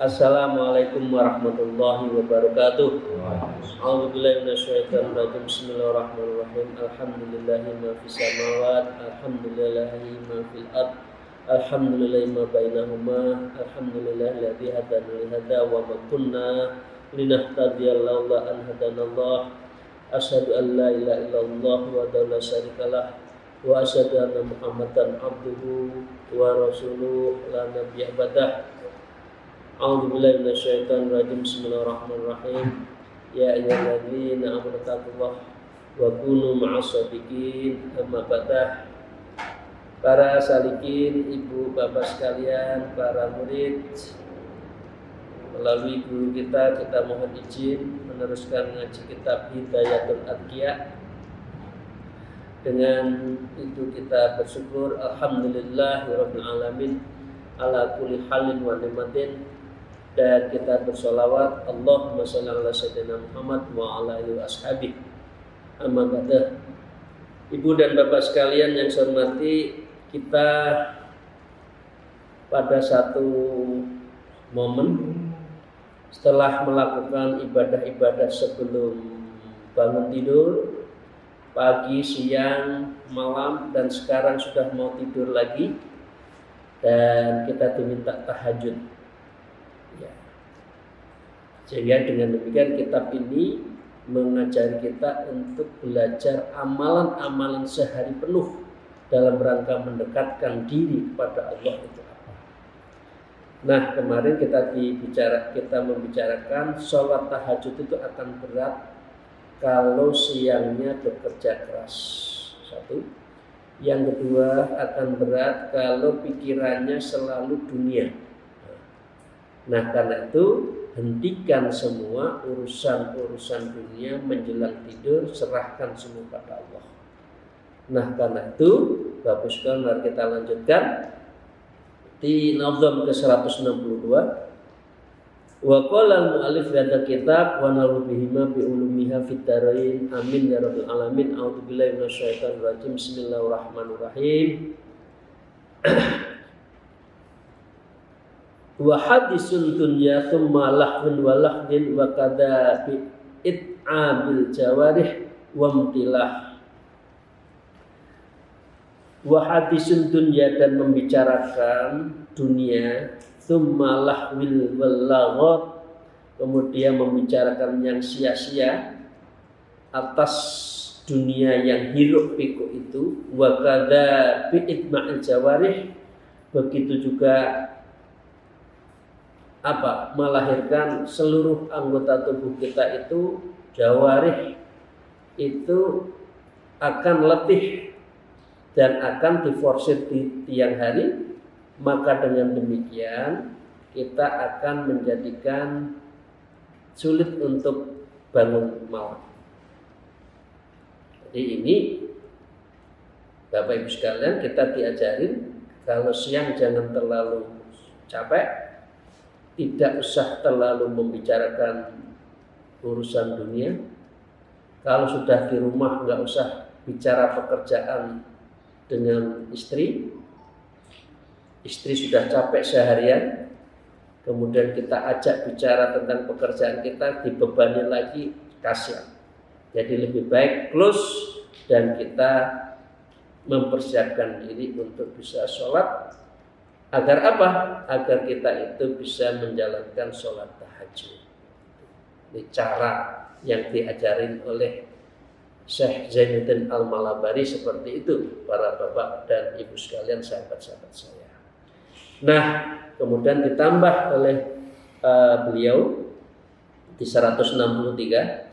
Assalamualaikum warahmatullahi wabarakatuh. A'udzubillahi minasyaitonir rajim. Bismillahirrahmanirrahim. Alhamdulillahi ma fis samawati, alhamdulillahi ma fil ard, alhamdulillahi ma bainahuma, alhamdulillahilladzi hadana li hadza wa ma kunna linahtadiya laula an hadanallah. Asyhadu an la ilaha illallah wa la syarikalah wa asyhadu anna Muhammadan abduhu wa rasuluhu la nabiyya ba'dah. A'udzubillahi minasyaitonir rajim. Bismillahirrahmanirrahim. Ya ayyuhalladzina amanu taqullaha wa kunu ma'as-shadiqin. Amma ba'dah. Para salikin, ibu bapak sekalian, para murid, melalui guru kita mohon izin meneruskan ngaji kitab Hidayatul Adqiya. Dengan itu kita bersyukur alhamdulillahirabbil alamin ala kulli halin wa ni'matin. Dan kita bersolawat Allahumma sholli ala sayyidina Muhammad wa ala alihi wa ashabihi. Amma ba'da. Ibu dan bapak sekalian yang saya hormati, kita pada satu momen setelah melakukan ibadah-ibadah sebelum bangun tidur, pagi, siang, malam, dan sekarang sudah mau tidur lagi, dan kita diminta tahajud. Ya. Sehingga dengan demikian kitab ini mengajari kita untuk belajar amalan-amalan sehari penuh dalam rangka mendekatkan diri kepada Allah itu apa. Nah, kemarin kita membicarakan sholat tahajud itu akan berat kalau siangnya bekerja keras. Satu. Yang kedua, akan berat kalau pikirannya selalu dunia. Nah, karena itu hentikan semua urusan-urusan dunia menjelang tidur, serahkan semua pada Allah. Nah, karena itu bagus sekali, mari kita lanjutkan di nazam ke-162. Wa qala al-mu'allif hadza kitab wa nalu bihima bi ulumiha fid darain. Amin ya rabbal alamin. A'udzubillahi minasyaitonir rajim. Bismillahirrahmanirrahim. Wa hadisun dunya thumma lahwun wa lahdin wa kadha bi it'abil jawarih wa mtilah. Wa hadisun dunya, dan membicarakan dunia, thumma lahwil wal laghat, kemudian membicarakan yang sia-sia atas dunia yang hiruk pikuk itu, wa kadha bi it'abil jawarih, begitu juga melahirkan seluruh anggota tubuh kita itu, jawarih itu akan letih dan akan diforsir di tiang hari. Maka dengan demikian kita akan menjadikan sulit untuk bangun malam. Jadi ini Bapak Ibu sekalian, kita diajarin kalau siang jangan terlalu capek, tidak usah terlalu membicarakan urusan dunia. Kalau sudah di rumah nggak usah bicara pekerjaan dengan istri. Istri sudah capek seharian, kemudian kita ajak bicara tentang pekerjaan kita, dibebani lagi, kasihan. Jadi lebih baik close dan kita mempersiapkan diri untuk bisa sholat. Agar apa? Agar kita itu bisa menjalankan sholat tahajud. Ini cara yang diajarin oleh Syekh Zainuddin Al-Malabari seperti itu, para bapak dan ibu sekalian, sahabat-sahabat saya. Nah, kemudian ditambah oleh beliau di 163.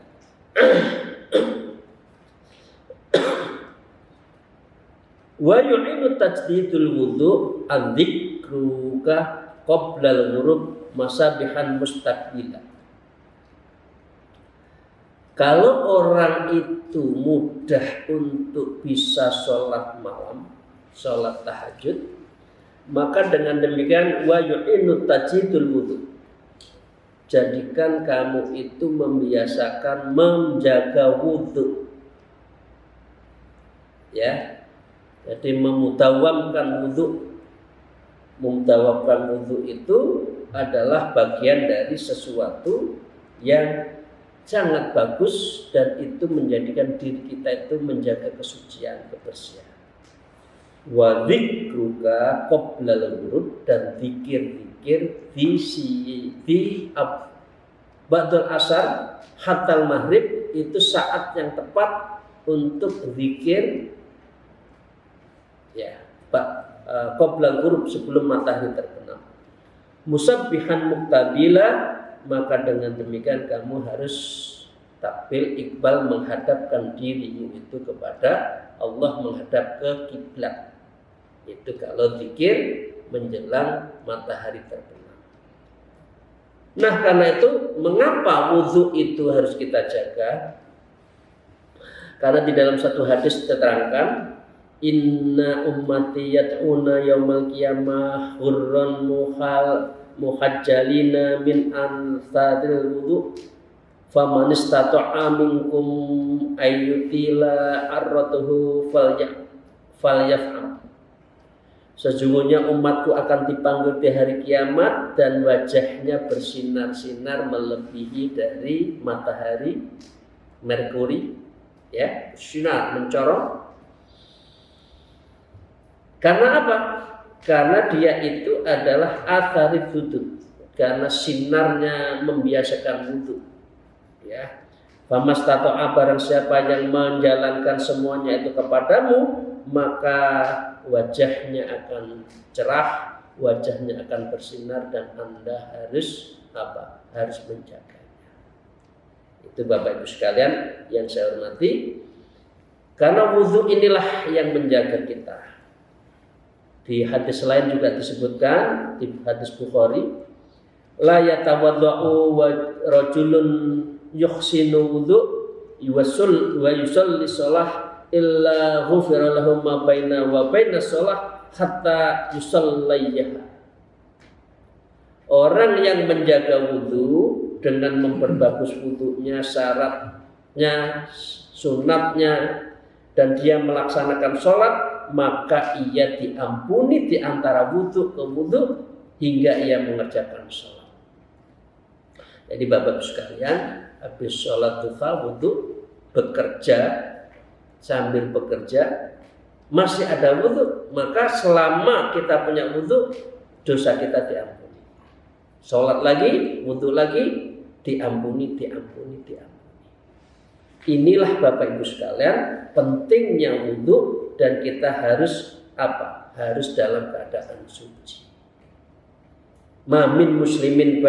Wa yu'inu tajdidul wudu adzikruka qoblal ghurub masabihan mustaqbila. Kalau orang itu mudah untuk bisa sholat malam, sholat tahajud, maka dengan demikian wa yu'inu tajidul wudu. Jadikan kamu itu membiasakan menjaga wudu. Ya. Jadi memudawamkan wudu. Memudawamkan wudu itu adalah bagian dari sesuatu yang sangat bagus dan itu menjadikan diri kita itu menjaga kesucian, kebersihan. Wa dzikruka qoblal ghurub, dan zikir-zikir di ba'dal asar hatal maghrib itu saat yang tepat untuk zikir ya qoblal ghurub, sebelum matahari terbenam. Musabbihan muqtabila, maka dengan demikian kamu harus takbil iqbal, menghadapkan dirimu itu kepada Allah, menghadap ke kiblat. Itu kalau zikir menjelang matahari terbenam. Nah, karena itu mengapa wudu itu harus kita jaga? Karena di dalam satu hadis diterangkan, inna ummati yad'una yaumal qiyamah hurran muhajjalina min ansadil wudu faman istata'a minkum ayyutila arratuhu falyaf'al. Sesungguhnya umatku akan dipanggil di hari kiamat dan wajahnya bersinar-sinar melebihi dari matahari Merkuri, ya, sinar mencorong. Karena apa? Karena dia itu adalah atharif wudu, karena sinarnya membiasakan wudu. Ya, famastata'a, barang siapa yang menjalankan semuanya itu kepadamu, maka wajahnya akan cerah, wajahnya akan bersinar, dan Anda harus apa? Harus menjaganya. Itu Bapak Ibu sekalian yang saya hormati. Karena wudu inilah yang menjaga kita. Di hadis lain juga disebutkan, di hadis Bukhari, la yatawadda'u wa rajulun yuhsinu wudu wa yusalli shalah illa ghufira lahu ma baina wa baina shalah hatta yusalliyaha. Orang yang menjaga wudu dengan memperbagus wudunya, syaratnya, sunatnya, dan dia melaksanakan sholat, maka ia diampuni di antara wudu ke wudu hingga ia mengerjakan sholat. Jadi Bapak Ibu sekalian, habis sholat duha, wudu, bekerja, sambil bekerja masih ada wudu, maka selama kita punya wudu, dosa kita diampuni. Sholat lagi, wudu lagi, diampuni. Inilah Bapak Ibu sekalian pentingnya wudu, dan kita harus apa? Harus dalam keadaan suci. Ma min muslimin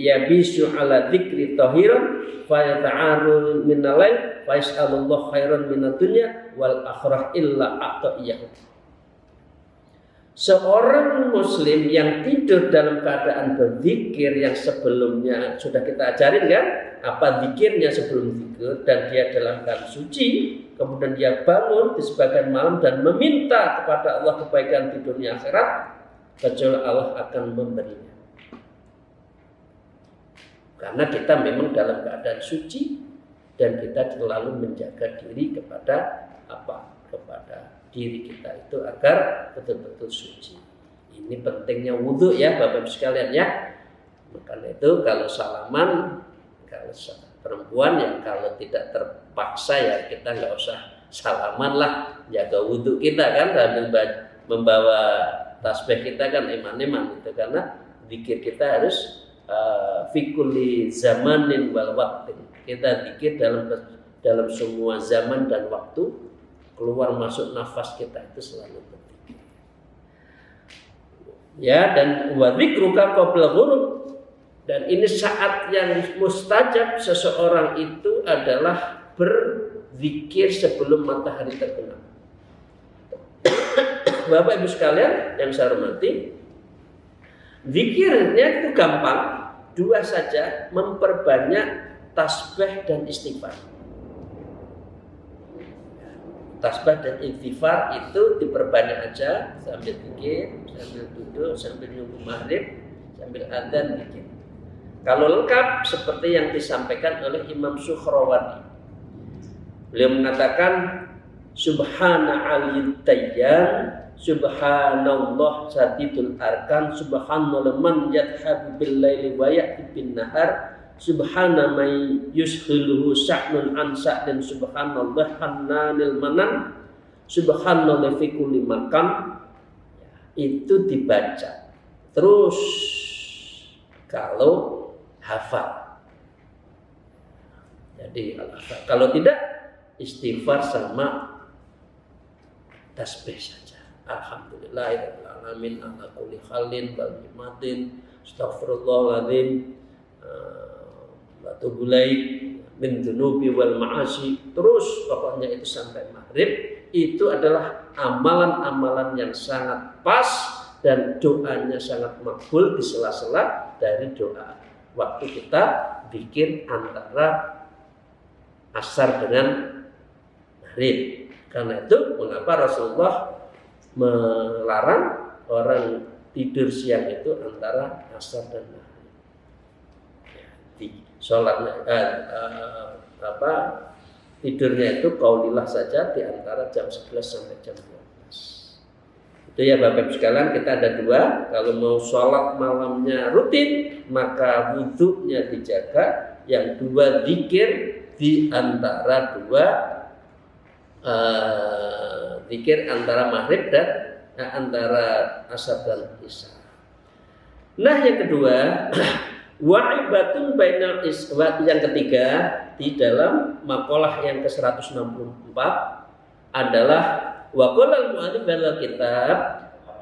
yabisu ala dzikri tahiran fa yata'aru min al-lail fa yas'alullah khairan min ad-dunya wal akhirah illa a'ta'iyahu. Seorang muslim yang tidur dalam keadaan berzikir, yang sebelumnya sudah kita ajarin kan, apa zikirnya sebelum zikir, dan dia dalam keadaan suci, kemudian dia bangun di sebagian malam dan meminta kepada Allah kebaikan di dunia akhirat, kecuali Allah akan memberinya. Karena kita memang dalam keadaan suci, dan kita selalu menjaga diri kepada apa? Kepada diri kita itu agar betul-betul suci. Ini pentingnya wudu ya Bapak Ibu sekalian ya. Maka itu kalau salaman, kalau perempuan ya kalau tidak terpaksa ya kita nggak usah salaman lah, jaga wudu kita kan, sambil membawa tasbih kita kan eman-eman itu, karena zikir kita harus fikuli zamanin wal waktin. Kita zikir dalam semua zaman dan waktu. Keluar masuk nafas kita itu selalu penting. Ya, dan wa dzikruka qabla ghurub, dan ini saat yang mustajab seseorang itu adalah berzikir sebelum matahari terbenam. Bapak Ibu sekalian yang saya hormati, zikirnya itu gampang, dua saja, memperbanyak tasbih dan istighfar. Tasbih dan istighfar itu diperbanyak aja, sambil zikir, sambil duduk, sambil nunggu maghrib, sambil adzan zikir. Kalau lengkap seperti yang disampaikan oleh Imam Sukhrawati, beliau mengatakan Subhana aliyut tayyan, Subhanallah sadidul arkan, Subhanallah man yadhabu bil laili wa ya'ti bin nahar, Subhana may yushhiluhu sa'nun an sa'din, Subhanallah hannanil manan, Subhanallah fi kulli makan. Itu dibaca terus kalau hafal. Jadi kalau tidak, istighfar sama tasbih saja. Alhamdulillahirabbil alamin ala kulli halin wal ni'matin, astaghfirullahaladzim, wa atubu ilaih min dzunubi wal ma'asi. Terus pokoknya itu sampai maghrib. Itu adalah amalan-amalan yang sangat pas dan doanya sangat makbul di sela-sela dari doa waktu kita zikir antara asar dengan maghrib. Karena itu mengapa Rasulullah melarang orang tidur siang itu antara asar dan maghrib. Sholatnya tidurnya itu qaulillah saja di antara jam 11 sampai jam 12. Itu ya Bapak Ibu sekalian, kita ada dua. Kalau mau sholat malamnya rutin, maka wudhunya dijaga. Yang dua zikir di antara zikir antara maghrib dan antara asar dan isya. Nah yang kedua, wa'ibatun bainal iswa, yang ketiga di dalam maqalah yang ke-164 adalah wa qala al-mu'allif dalam kitab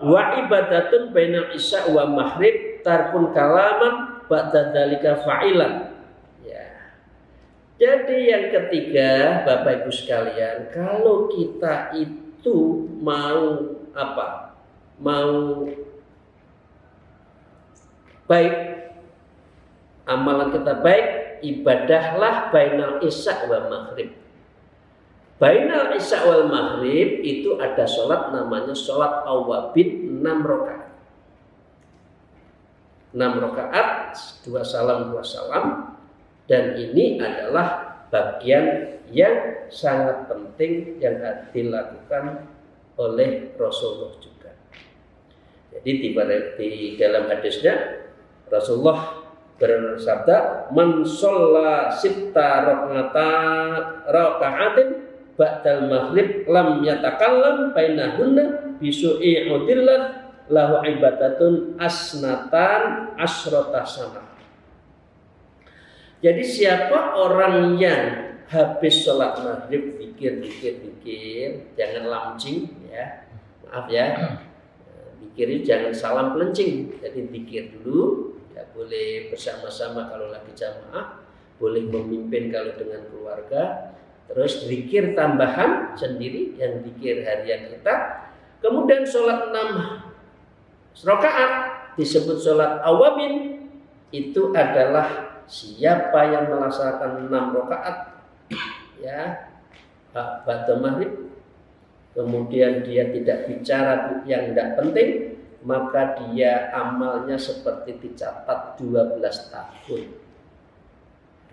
wa ibadatun bainal isya wa maghrib tarkun kalaman ba'da dzalika fa'ilan. Ya. Jadi yang ketiga Bapak Ibu sekalian, kalau kita itu mau mau baik, amalan kita baik, ibadahlah bainal isya wa maghrib. Bainal isya wal maghrib itu ada sholat namanya sholat awwabin 6 rakaat. 6 rakaat, 2 salam. Dan ini adalah bagian yang sangat penting yang dilakukan oleh Rasulullah juga. Jadi di dalam hadisnya Rasulullah bersabda, man sholla sitta raka'atin ba'dal maghrib lam yatakallam bainahunna bisu'i udillah lahu ibadatun asnatan asrota sana. Jadi siapa orang yang habis sholat maghrib zikir, jangan lamcing ya, maaf ya, zikirnya jangan salam pelencing. Jadi zikir dulu, ya boleh bersama-sama kalau lagi jamaah, boleh memimpin kalau dengan keluarga. Terus zikir tambahan sendiri yang zikir harian kita. Kemudian sholat 6 rakaat disebut sholat awabin. Itu adalah siapa yang melaksanakan 6 rakaat ya ba'da maghrib, kemudian dia tidak bicara yang tidak penting, maka dia amalnya seperti dicatat 12 tahun.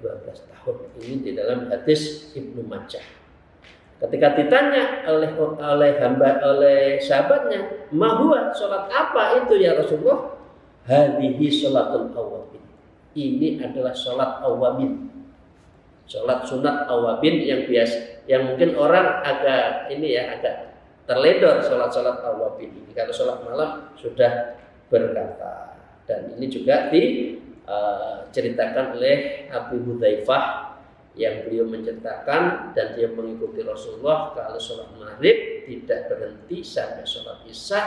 12 tahun ini di dalam hadis Ibnu Majah. Ketika ditanya oleh sahabatnya, "Mahua, salat apa itu ya Rasulullah?" "Hadhihi salatul awwabin." Ini adalah salat awwabin. Salat sunat awwabin yang biasa, yang mungkin orang agak terledor salat awwabin ini. Kalau salat malam sudah berkata, dan ini juga ceritakan oleh Abu Hudzaifah yang beliau menceritakan dan dia mengikuti Rasulullah kalau sholat maghrib tidak berhenti sampai sholat isya,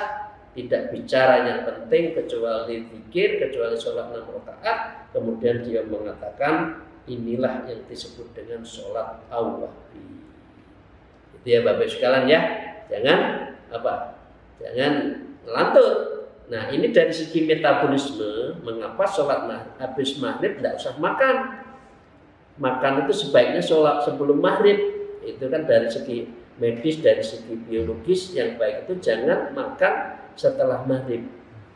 tidak bicara yang penting kecuali zikir, kecuali sholat 6 rakaat. Kemudian dia mengatakan inilah yang disebut dengan sholat awwabin. Itu ya Bapak sekalian ya, jangan lantur. Nah ini dari segi metabolisme, mengapa sholat habis maghrib tidak usah makan. makan itu sebaiknya sholat sebelum maghrib. Itu kan dari segi medis, dari segi biologis yang baik itu jangan makan setelah maghrib.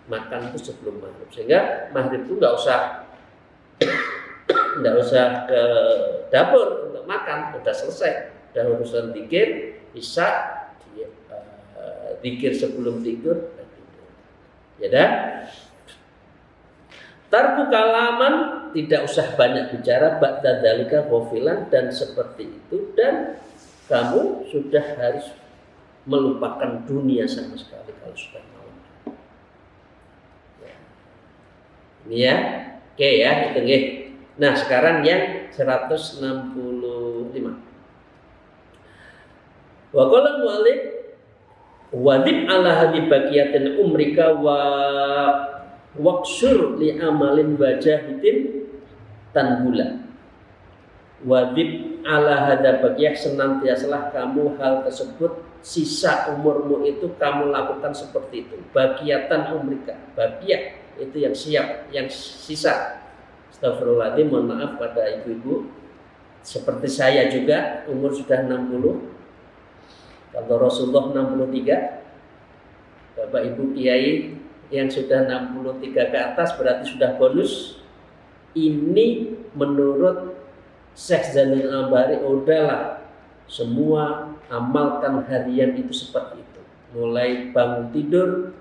Makan itu sebelum maghrib. Sehingga maghrib itu nggak usah ke dapur untuk makan, udah selesai. Dan urusan zikir, isya, zikir sebelum tidur. Ya dah. Tarku kalaman, tidak usah banyak bicara, ba'da dzalika ghafilan, dan seperti itu, dan kamu sudah harus melupakan dunia sama sekali kalau sudah malam. Ya. Ini ya, oke ya, hitung ya. Nah sekarang yang 165. Wa qala mu'allif wadib ala hadhi baqiyatin umrika wa waqsur li amalin wajahidin tanbula. Wadib ala hadha baqiyah, senantiasalah kamu hal tersebut, sisa umurmu itu kamu lakukan seperti itu. Baqiyatan umrika, baqiyah itu yang siap, yang sisa. Astagfirullahaladzim, mohon maaf pada ibu-ibu. Seperti saya juga umur sudah 60. Kalau Rasulullah 63, Bapak Ibu Kiai yang sudah 63 ke atas berarti sudah bonus. Ini menurut Syekh Zainul Ambari, udahlah semua amalkan harian itu seperti itu. Mulai bangun tidur,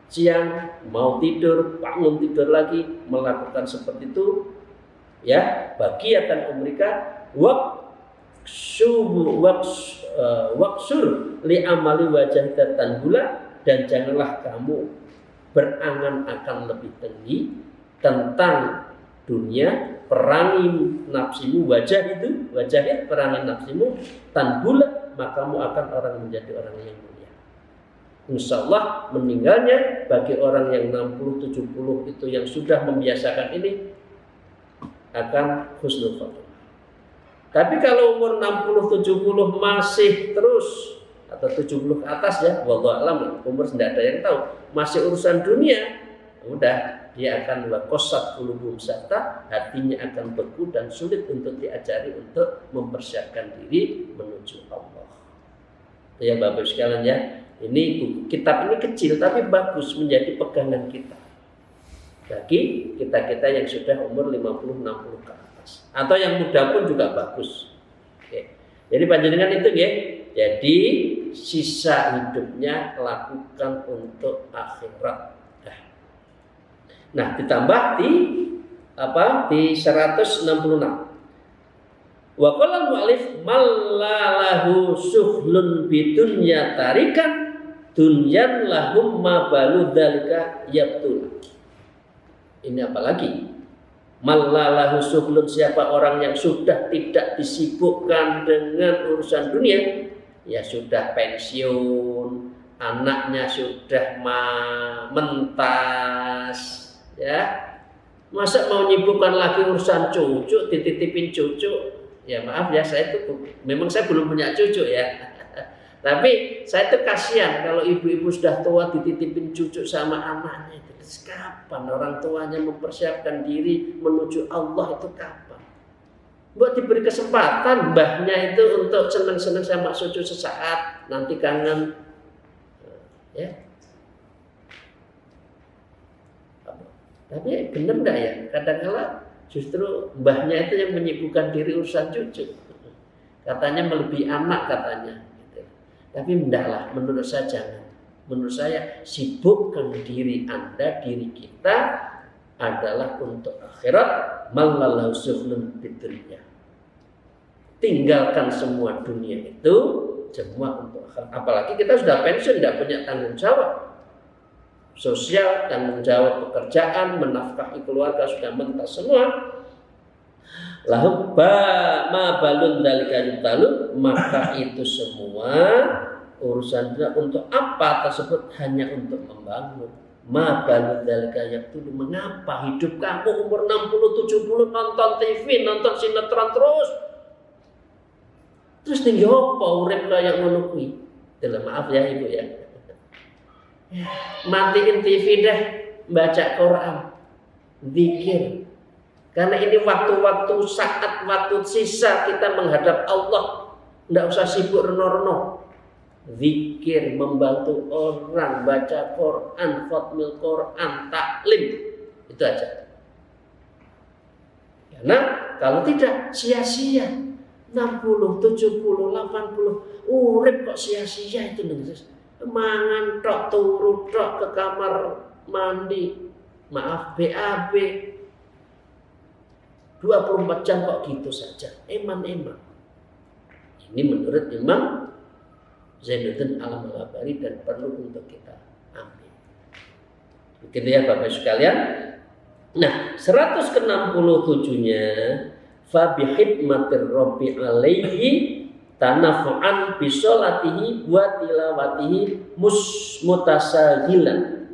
siang mau tidur, bangun tidur lagi, melakukan seperti itu. Ya, baqiyatan umrika waksur li amali wajah tanggula, dan janganlah kamu berangan-angan lebih tinggi tentang dunia, perangi nafsimu, wajahid perangi nafsimu, tanggula, maka kamu akan menjadi orang yang mulia. Insyaallah meninggalnya bagi orang yang 60-70 itu yang sudah membiasakan ini akan husnul khotimah. Tapi kalau umur 60-70 masih terus, atau 70 ke atas ya, wallahu alam, umur tidak ada yang tahu, masih urusan dunia, udah dia akan waqasat qulubum sata, hatinya akan beku dan sulit untuk diajari untuk mempersiapkan diri menuju Allah. Ya Bapak sekalian ya, ini kitab ini kecil tapi bagus menjadi pegangan kita bagi kita-kita yang sudah umur 50-60 ke atas, atau yang muda pun juga bagus. Oke. Jadi panjenengan itu ya, jadi sisa hidupnya lakukan untuk akhirat. Nah, ditambah di 166. Wa qala al-mu'allif mallalahu suhlun bidunya tarikan dunyan lahum ma balu dzalika yabtul. Ini apa lagi? Mallalahu suhlun, siapa orang yang sudah tidak disibukkan dengan urusan dunia, ya sudah pensiun, anaknya sudah mentas, ya masa mau nyibukkan lagi urusan cucu, dititipin cucu. Ya maaf ya, saya itu memang saya belum punya cucu ya, tapi saya itu kasihan kalau ibu-ibu sudah tua dititipin cucu sama anaknya. Kapan orang tuanya mempersiapkan diri menuju Allah itu kapan? Buat diberi kesempatan mbahnya itu untuk senang-senang sama cucu sesaat, nanti kangen, ya. Tapi benar enggak ya? Kadang-kala justru mbahnya itu yang menyibukkan diri urusan cucu. Katanya melebihi anak katanya. Gitu. Tapi endaklah, menurut saya jangan. Menurut saya sibukkan diri Anda, diri kita adalah untuk akhirat. Mallalahu suhlun bidunya. Tinggalkan semua dunia itu, semua untuk akhirat. Apalagi kita sudah pensiun, tidak punya tanggung jawab sosial, tanggung jawab pekerjaan, menafkahi keluarga sudah mentas semua. Lahu ma balun dzalika yutalu, maka itu semua urusannya untuk apa tersebut? Hanya untuk membangun. Ma balun dzalika yutulu, mengapa hidup kamu umur 60-70 nonton TV, nonton sinetron terus tinggi apa urip kayak ngono kuwi? Maaf ya Ibu ya. Matiin TV deh, baca Quran, zikir. Karena ini waktu-waktu saat waktu sisa kita menghadap Allah. Tidak usah sibuk reno-reno. Zikir, membantu orang, baca Quran, khatmil Quran, taklim. Itu aja. Karena kalau tidak sia-sia. 60, 70, 80 urip kok sia-sia itu nih. Mangan tok, turu tok ke kamar mandi. Maaf, BAB 24 jam kok gitu saja. Eman-eman. Ini menurut Imam Zainuddin Al-Malabari dan perlu untuk kita ambil. Begitu ya Bapak sekalian. Nah, 167-nya fa bi hikmatir rabbi alaihi tanafu'an bi sholatihi wa tilawatihi mutasahilan.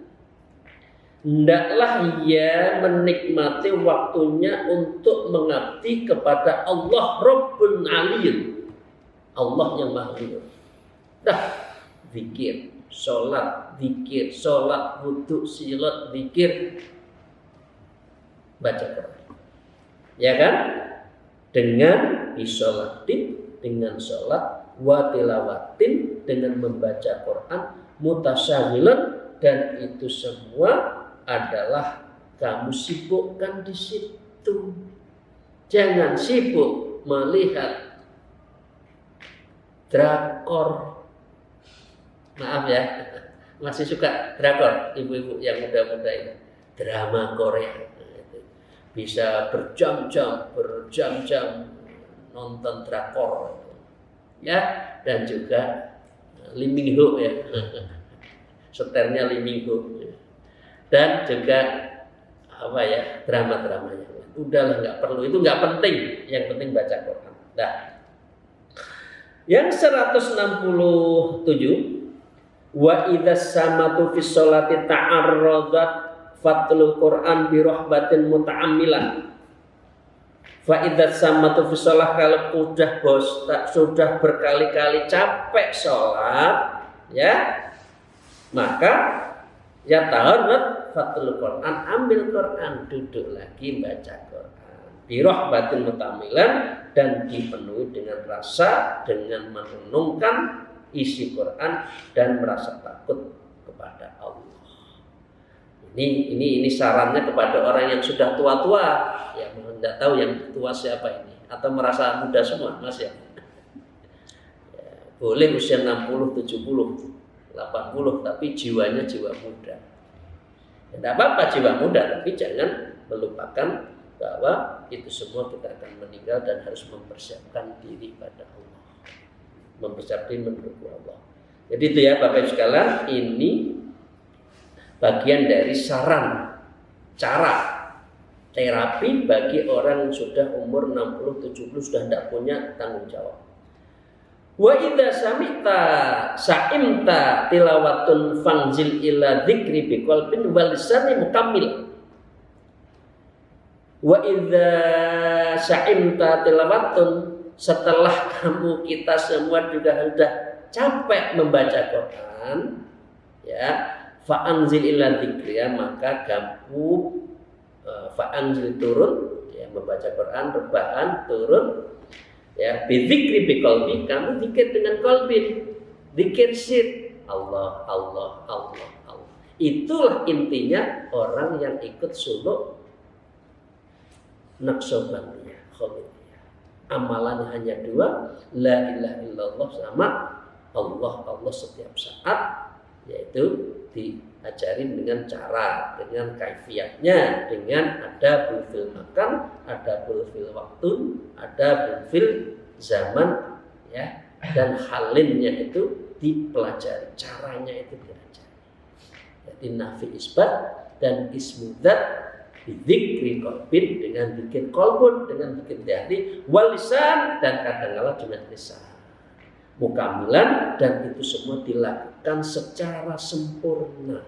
Hendaklah ia menikmati waktunya untuk mengabdi kepada Allah Rabbun Aliyun, Allah yang Maha Luhur. Dah, zikir, sholat, wudu, silat, zikir, baca Quran, ya kan? Dengan isolatin, dengan sholat, wa tilawatin, dengan membaca Quran, mutasyahilan, dan itu semua adalah kamu sibukkan di situ. Jangan sibuk melihat drakor. Maaf ya, masih suka drakor ibu-ibu yang muda-muda ini. Drama Korea. Bisa berjam-jam nonton drakor. Ya, dan juga Lee Min Ho ya. Seternya Lee Min Ho. Dan juga apa ya, drama-dramanya. Udahlah, nggak perlu, itu nggak penting. Yang penting baca Quran. Nah, yang 167, wa idzas samatu fis sholati ta'arradat fatlul Quran bi rahbatin muta'ammilan. Fa idzas samatu fis sholah, kalau sudah berkali-kali capek sholat, ya, maka ya taharrat fatlul Quran, ambil Quran, duduk lagi baca Quran bi rahbatin muta'ammilan, dan dipenuhi dengan rasa, dengan merenungkan isi Quran dan merasa takut kepada Allah. Ini sarannya kepada orang yang sudah tua-tua, ya, tidak tahu yang tua siapa ini, atau merasa muda semua, Mas ya. Boleh usia 60, 70, 80, tapi jiwanya jiwa muda. Tidak apa-apa jiwa muda, tapi jangan melupakan bahwa itu semua kita akan meninggal dan harus mempersiapkan diri pada Allah, mempersiapkan menuju Allah. Jadi itu ya Bapak Ibu sekalian, ini bagian dari saran cara terapi bagi orang yang sudah umur 60, 70, sudah tidak punya tanggung jawab. Wa idza sa'imta tilawatun fanzil ila dzikri biqalbin wal lisani mukammil. Wa idza sa'imta tilawatun, setelah kita semua juga sudah capek membaca Quran, ya, fa'anzil ila dzikri, ya, maka kamu fa'anzil turun, ya, membaca Quran, rebahan turun, ya, bidzikri biqalbi, kamu zikir dengan qalbi, zikir sir, Allah, Allah, Allah, Allah. Itulah intinya orang yang ikut suluk Naqsyabandiyah, Khalidiyah. Amalannya hanya dua, la ilaha illallah sama Allah, Allah setiap saat, yaitu diajarin dengan cara, dengan kaifiatnya, dengan ada bulfil makan, ada bulfil waktu, ada bulfil zaman, ya, dan halinnya itu dipelajari, caranya itu diajari. Jadi nafi isbat dan ismudat, dzikri qalbin, dengan zikir qalbun, dengan zikir hati, wal lisan, dan kadang-kala dengan lisan. Mukamilan, dan itu semua dilakukan secara sempurna.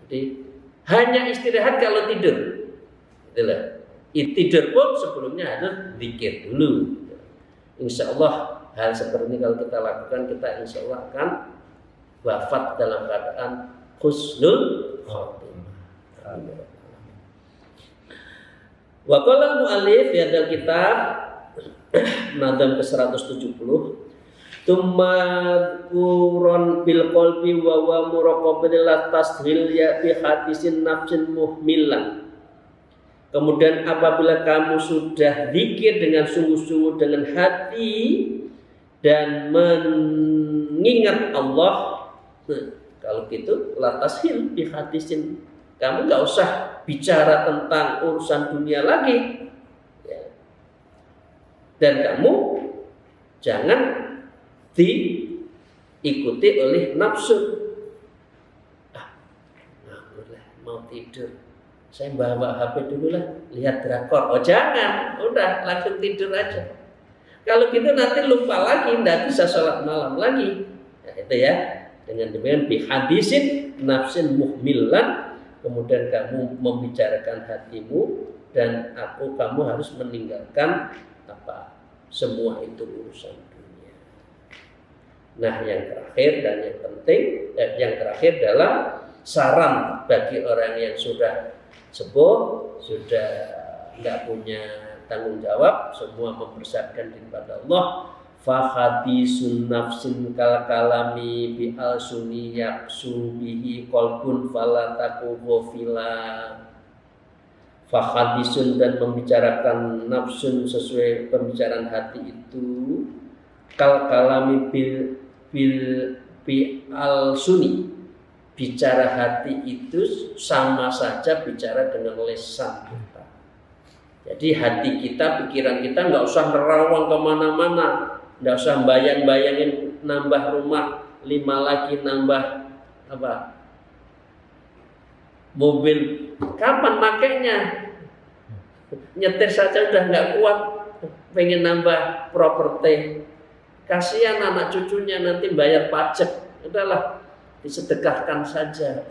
Jadi hanya istirahat kalau tidur. Itulah. Tidur pun sebelumnya harus zikir dulu. Insya Allah hal seperti ini kalau kita lakukan, kita insya Allah akan wafat dalam keadaan husnul khotimah. Wa qala al-mu'allif fi hadzal kitab Nadam ke-170 Tumma quron bil qalbi wa wa muraqabatil tasghil ya bi hadisin nafsin muhmilan. Kemudian apabila kamu sudah zikir dengan sungguh-sungguh dengan hati dan mengingat Allah, kalau gitu la tasghil bi hadisin, kamu nggak usah bicara tentang urusan dunia lagi, ya. Dan kamu jangan diikuti oleh nafsu. Mau tidur, saya bawa HP dulu lah, lihat drakor. Oh jangan, udah langsung tidur aja. Kalau gitu nanti lupa lagi, tidak bisa sholat malam lagi. Nah, itu ya. Dengan demikian bihadisin nafsin muhmilan, kemudian kamu membicarakan hatimu dan kamu harus meninggalkan apa semua itu urusan dunia. Nah, yang terakhir dan yang penting, yang terakhir dalam saran bagi orang yang sudah sepuh, sudah tidak punya tanggung jawab, semua mempersiapkan diri pada Allah. Fa hadisun nafsin kal kalami bi al sunni yaksu bihi qalbun fala taku ghafila. Fa hadisun, dan membicarakan nafsun sesuai pembicaraan hati itu, kal kalami bil al sunni, bicara hati itu sama saja bicara dengan lisan kita. Jadi hati kita, pikiran kita nggak usah nerawang kemana-mana, nggak usah bayang-bayangin nambah rumah 5 lagi, nambah apa mobil. Kapan makainya? Nyetir saja udah nggak kuat, pengen nambah properti. Kasihan anak cucunya nanti bayar pajak. Udahlah, disedekahkan saja.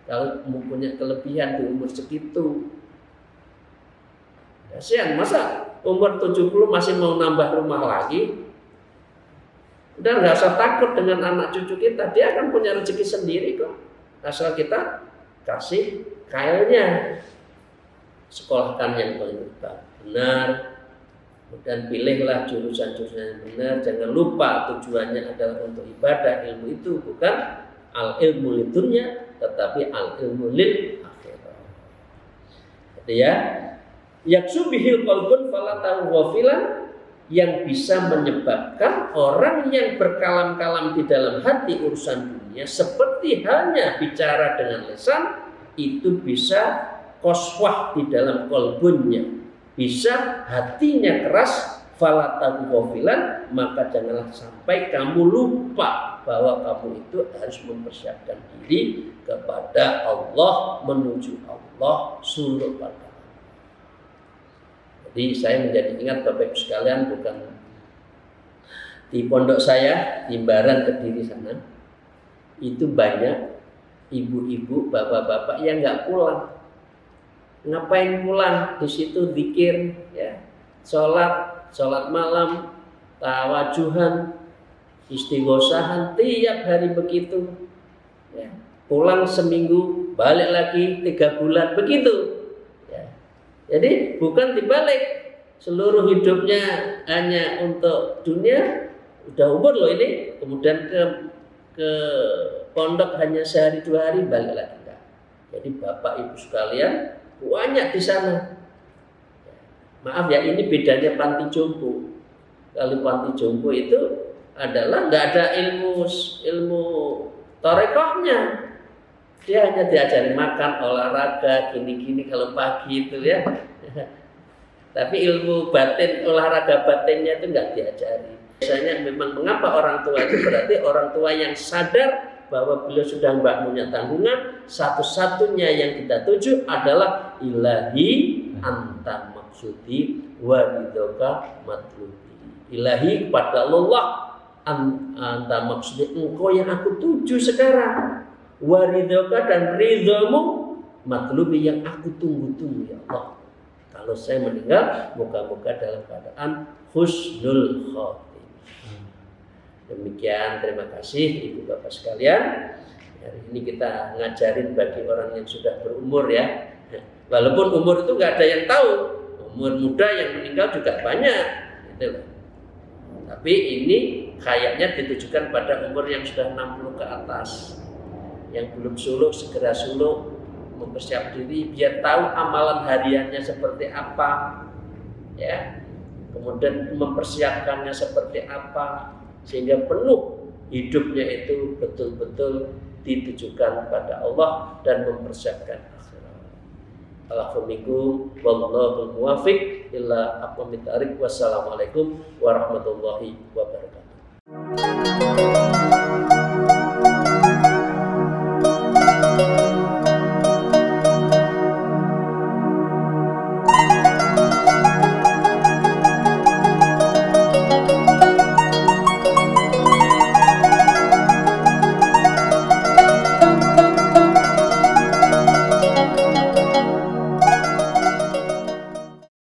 Kalau mempunyai kelebihan di umur segitu, kasihan, masa umur 70 masih mau nambah rumah lagi? Udah nggak usah takut dengan anak cucu kita, dia akan punya rezeki sendiri kok. Asal kita kasih kailnya, sekolahkan yang paling benar, dan pilihlah jurusan-jurusan yang benar. Jangan lupa tujuannya adalah untuk ibadah. Ilmu itu bukan al ilmu lidunya, tetapi al ilmu lil akhirah. Jadi ya, yaksu bihil qalbun fala tahu ghafilan, yang bisa menyebabkan orang yang berkalam-kalam di dalam hati urusan dunia, seperti hanya bicara dengan lisan, itu bisa qaswah di dalam qalbunnya, bisa hatinya keras, fala tahu ghafilan, maka janganlah sampai kamu lupa bahwa kamu itu harus mempersiapkan diri kepada Allah, menuju Allah, suluk pada. Jadi saya menjadi ingat Bapak Ibu sekalian, bukan di pondok saya di Baran Kediri sana, itu banyak ibu-ibu, bapak-bapak yang nggak pulang. Ngapain pulang? Di situ zikir, ya, sholat malam, tawajuhan, istighosahan, tiap hari begitu. Ya. Pulang seminggu, balik lagi 3 bulan, begitu. Jadi bukan dibalik, seluruh hidupnya hanya untuk dunia, udah umur loh ini, kemudian ke pondok hanya sehari 2 hari, balik lagi enggak. Jadi Bapak Ibu sekalian banyak di sana. Maaf ya, ini bedanya panti jompo. Kalau panti jompo itu adalah nggak ada ilmu torekohnya. Dia hanya diajari makan, olahraga, gini-gini kalau pagi itu ya. Tapi ilmu batin, olahraga batinnya itu nggak diajari. Biasanya memang mengapa orang tua itu, berarti orang tua yang sadar bahwa beliau sudah nggak punya tanggungan, satu-satunya yang kita tuju adalah ilahi anta maksudi wa ridhoka matlubi. Ilahi kepada Allah, anta maksudi, engkau yang aku tuju sekarang. Waridoka, dan ridhamu matlubi, yang aku tunggu-tunggu ya Allah. Kalau saya meninggal, moga-moga dalam keadaan husnul khotimah. Demikian, terima kasih Ibu Bapak sekalian. Hari ini kita ngajarin bagi orang yang sudah berumur ya. Walaupun umur itu nggak ada yang tahu, umur muda yang meninggal juga banyak, gitu loh. Tapi ini kayaknya ditujukan pada umur yang sudah 60 ke atas. Yang belum suluk segera suluk, mempersiap diri biar tahu amalan hariannya seperti apa, ya. Kemudian mempersiapkannya seperti apa sehingga penuh hidupnya itu betul-betul ditujukan pada Allah dan mempersiapkan akhirat. Alhamdulillah, wallahu muwaffiq ila aqwamit thariq. Wassalamualaikum warahmatullahi wabarakatuh.